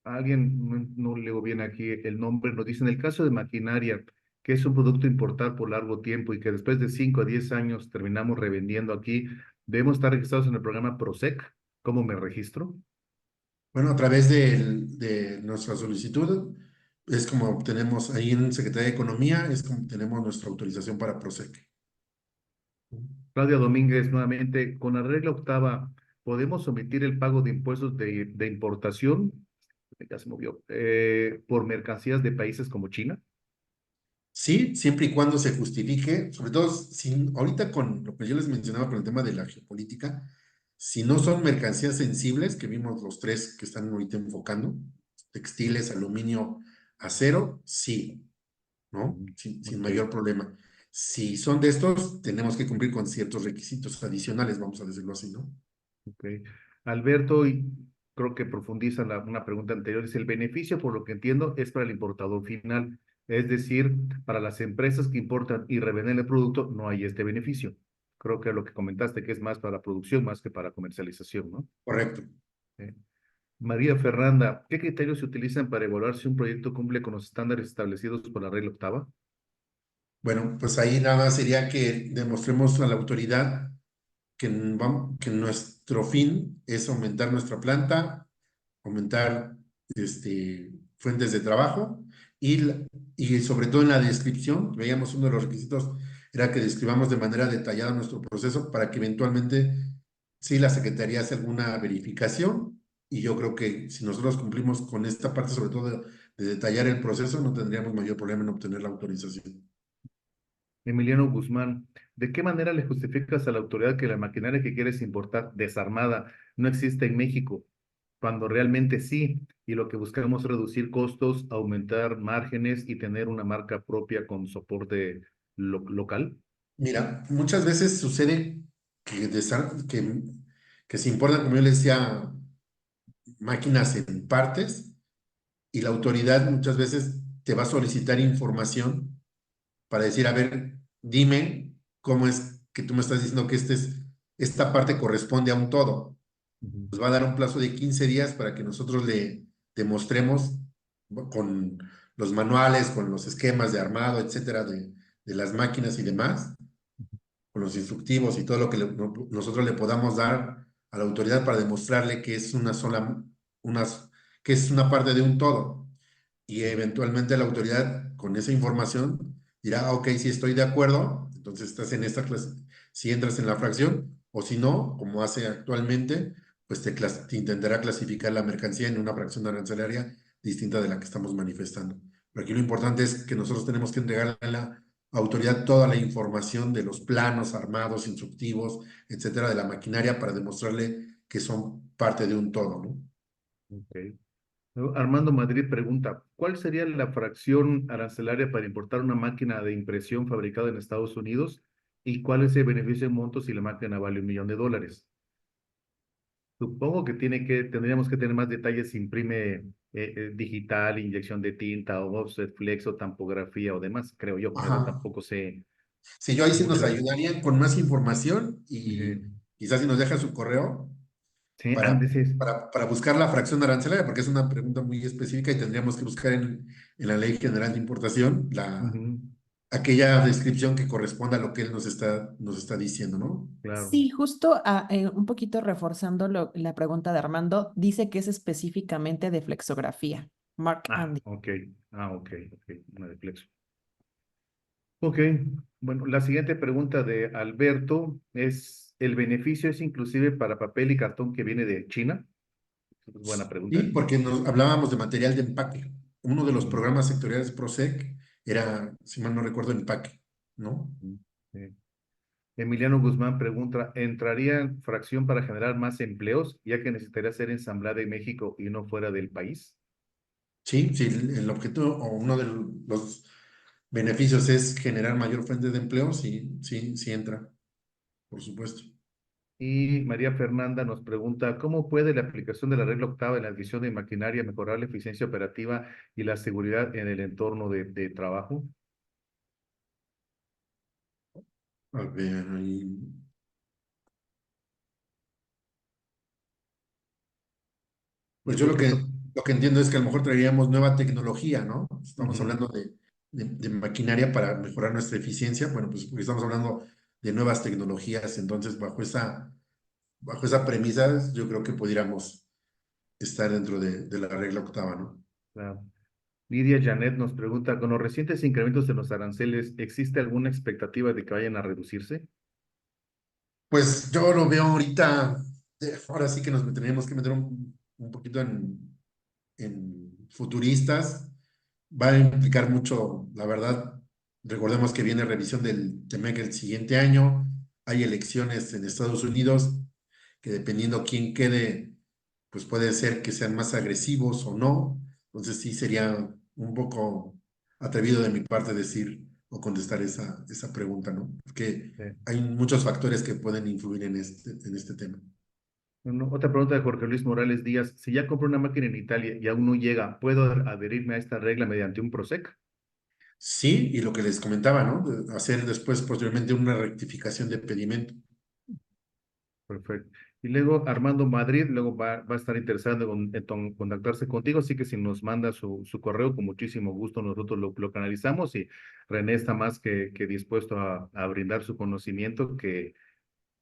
alguien, no leo bien aquí el nombre, nos dice, en el caso de maquinaria, que es un producto importado por largo tiempo y que después de 5 a 10 años terminamos revendiendo aquí, ¿debemos estar registrados en el programa PROSEC? ¿Cómo me registro? Bueno, a través de nuestra solicitud, es como obtenemos ahí en Secretaría de Economía, es como tenemos nuestra autorización para PROSEC. Claudia Domínguez, nuevamente, con la regla octava, ¿podemos omitir el pago de impuestos de importación? Ya se movió. Por mercancías de países como China. Sí, siempre y cuando se justifique, sobre todo ahorita con lo que yo les mencionaba con el tema de la geopolítica, si no son mercancías sensibles, que vimos los tres que están ahorita enfocando, textiles, aluminio, acero, sí, ¿no? Ujú. Sin Ok, mayor problema. Si son de estos, tenemos que cumplir con ciertos requisitos adicionales, vamos a decirlo así, ¿no? ok. Alberto, y creo que profundiza una pregunta anterior, dice, el beneficio, por lo que entiendo, es para el importador final, es decir, para las empresas que importan y revenden el producto, no hay este beneficio. Creo que lo que comentaste, que es más para la producción, más que para comercialización, ¿no? Correcto. Eh, María Fernanda, ¿qué criterios se utilizan para evaluar si un proyecto cumple con los estándares establecidos por la regla octava? Bueno, pues ahí nada más sería que demostremos a la autoridad que nuestro fin es aumentar nuestra planta, aumentar fuentes de trabajo y sobre todo en la descripción, veíamos uno de los requisitos era que describamos de manera detallada nuestro proceso para que eventualmente, si la Secretaría hace alguna verificación, y yo creo que si nosotros cumplimos con esta parte, sobre todo de detallar el proceso, no tendríamos mayor problema en obtener la autorización. Emiliano Guzmán, ¿de qué manera le justificas a la autoridad que la maquinaria que quieres importar desarmada no existe en México, cuando realmente sí, y lo que buscamos es reducir costos, aumentar márgenes y tener una marca propia con soporte local? Mira, muchas veces sucede que se importan, como yo les decía, máquinas en partes y la autoridad muchas veces te va a solicitar información para decir, a ver, dime cómo es que tú me estás diciendo que esta parte corresponde a un todo. Ujú. Nos va a dar un plazo de 15 días para que nosotros le demostremos con los manuales, con los esquemas de armado, etcétera, de las máquinas y demás, con los instructivos y todo lo que nosotros le podamos dar a la autoridad para demostrarle que es unas, que es una parte de un todo. Y eventualmente la autoridad con esa información dirá, "Ah, ok, si estoy de acuerdo, entonces estás en esta clase, si entras en la fracción, o si no, como hace actualmente, pues te intentará clasificar la mercancía en una fracción arancelaria distinta de la que estamos manifestando. Pero aquí lo importante es que nosotros tenemos que entregarle a la autoridad toda la información de los planos armados, instructivos, etcétera, de la maquinaria para demostrarle que son parte de un todo, ¿no? Ok. Luego, Armando Madrid pregunta, ¿cuál sería la fracción arancelaria para importar una máquina de impresión fabricada en Estados Unidos? ¿Y cuál es el beneficio en monto si la máquina vale $1.000.000? Supongo que tendríamos que tener más detalles si imprime digital, inyección de tinta o offset flex o tampografía o demás, creo yo, pero Ajá. tampoco sé Sí, yo ahí sí nos mucho de eso. ayudarían con más información y Eh, quizás si nos deja su correo, Sí, para, antes es. para buscar la fracción arancelaria, porque es una pregunta muy específica y tendríamos que buscar en la Ley General de Importación Ujú, aquella descripción que corresponda a lo que él nos está diciendo, ¿no? claro. Sí, justo un poquito reforzando la pregunta de Armando, dice que es específicamente de flexografía. Mark Ah, Andy. ok. Ah, ok, ok. Una de Flexo. Ok. Bueno, la siguiente pregunta de Alberto es, ¿el beneficio es inclusive para papel y cartón que viene de China? Es buena Sí, pregunta. porque nos hablábamos de material de empaque. Uno de los Mm, programas sectoriales PROSEC era, si mal no recuerdo, empaque, ¿no? mm, sí. Emiliano Guzmán pregunta, ¿entraría en fracción para generar más empleos, ya que necesitaría ser ensamblada en México y no fuera del país? Sí, sí, el objetivo o uno de los beneficios es generar mayor fuente de empleo, sí, sí, sí entra, por supuesto. Y María Fernanda nos pregunta, ¿cómo puede la aplicación de la regla octava en la adquisición de maquinaria mejorar la eficiencia operativa y la seguridad en el entorno de trabajo? A ver, pues yo Creo que esto... lo que entiendo es que a lo mejor traeríamos nueva tecnología, ¿no? Estamos Ujú, hablando de maquinaria para mejorar nuestra eficiencia, bueno, pues porque estamos hablando de nuevas tecnologías, entonces bajo esa premisa yo creo que pudiéramos estar dentro de la regla octava, ¿no? claro. Lidia Janet nos pregunta, con los recientes incrementos de los aranceles, ¿existe alguna expectativa de que vayan a reducirse? Pues yo lo veo ahorita, ahora sí que nos tenemos que meter un poquito en futuristas, va a implicar mucho, la verdad, recordemos que viene revisión del TEMEC el siguiente año, hay elecciones en Estados Unidos, que dependiendo quién quede, pues puede ser que sean más agresivos o no, entonces sí sería un poco atrevido de mi parte decir o contestar esa pregunta, ¿no? Porque hay muchos factores que pueden influir en este tema. Bueno, otra pregunta de Jorge Luis Morales Díaz. Si ya compré una máquina en Italia y aún no llega, ¿puedo adherirme a esta regla mediante un PROSEC? Sí, y lo que les comentaba, ¿no? Hacer después, posteriormente, una rectificación de pedimento. Perfecto. Y luego Armando Madrid, luego va a estar interesado en contactarse contigo, así que si nos manda su correo, con muchísimo gusto nosotros lo canalizamos y René está más que dispuesto a brindar su conocimiento, que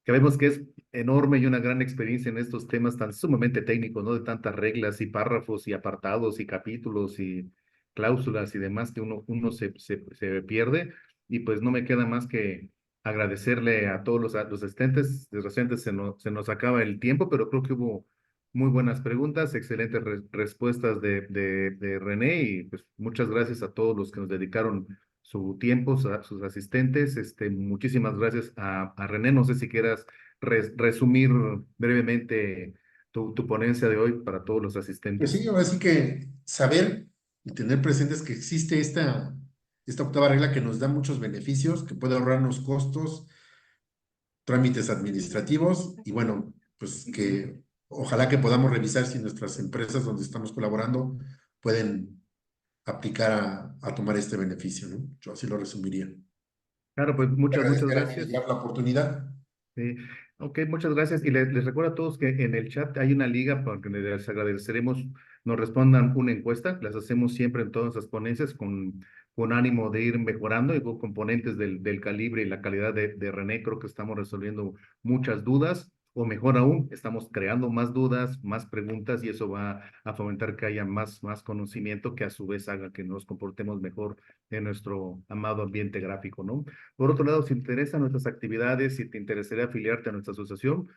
vemos que es enorme y una gran experiencia en estos temas tan sumamente técnicos, ¿no? De tantas reglas y párrafos y apartados y capítulos y cláusulas y demás que uno se pierde. Y pues no me queda más que agradecerle a todos los asistentes. Desgraciadamente se nos acaba el tiempo, pero creo que hubo muy buenas preguntas, excelentes respuestas de René y pues muchas gracias a todos los que nos dedicaron su tiempo, sus asistentes. Muchísimas gracias a René. No sé si quieras resumir brevemente tu ponencia de hoy para todos los Pues asistentes. sí, ahora sí que saber y tener presentes que existe esta octava regla que nos da muchos beneficios, que puede ahorrarnos costos, trámites administrativos y bueno, pues que ojalá que podamos revisar si nuestras empresas donde estamos colaborando pueden aplicar a tomar este beneficio, ¿no? Yo así lo resumiría. Claro, pues muchas Agradecer a gracias. Miguel la oportunidad. Sí. Ok, muchas gracias. Y les recuerdo a todos que en el chat hay una liga para que les agradeceremos, nos respondan una encuesta. Las hacemos siempre en todas las ponencias con ánimo de ir mejorando y con componentes del calibre y la calidad de René. Creo que estamos resolviendo muchas dudas o mejor aún, estamos creando más dudas, más preguntas y eso va a fomentar que haya más conocimiento que a su vez haga que nos comportemos mejor en nuestro amado ambiente gráfico, ¿no? Por otro lado, si te interesan nuestras actividades, si te interesaría afiliarte a nuestra asociación,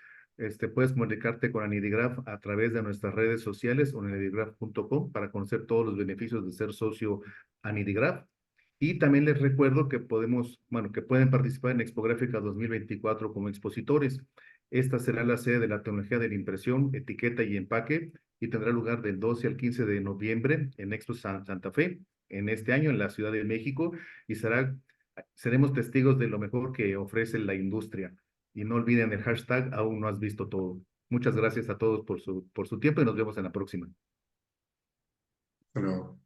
puedes comunicarte con Anidigraph a través de nuestras redes sociales o en anidigraph.com para conocer todos los beneficios de ser socio Anidigraph. Y también les recuerdo que que pueden participar en Expográfica 2024 como expositores. Esta será la sede de la tecnología de la impresión, etiqueta y empaque y tendrá lugar del 12 al 15 de noviembre en Expo Santa Fe, en este año en la Ciudad de México, y seremos testigos de lo mejor que ofrece la industria. Y no olviden el hashtag aún no has visto todo. Muchas gracias a todos por su tiempo y nos vemos en la próxima. Pero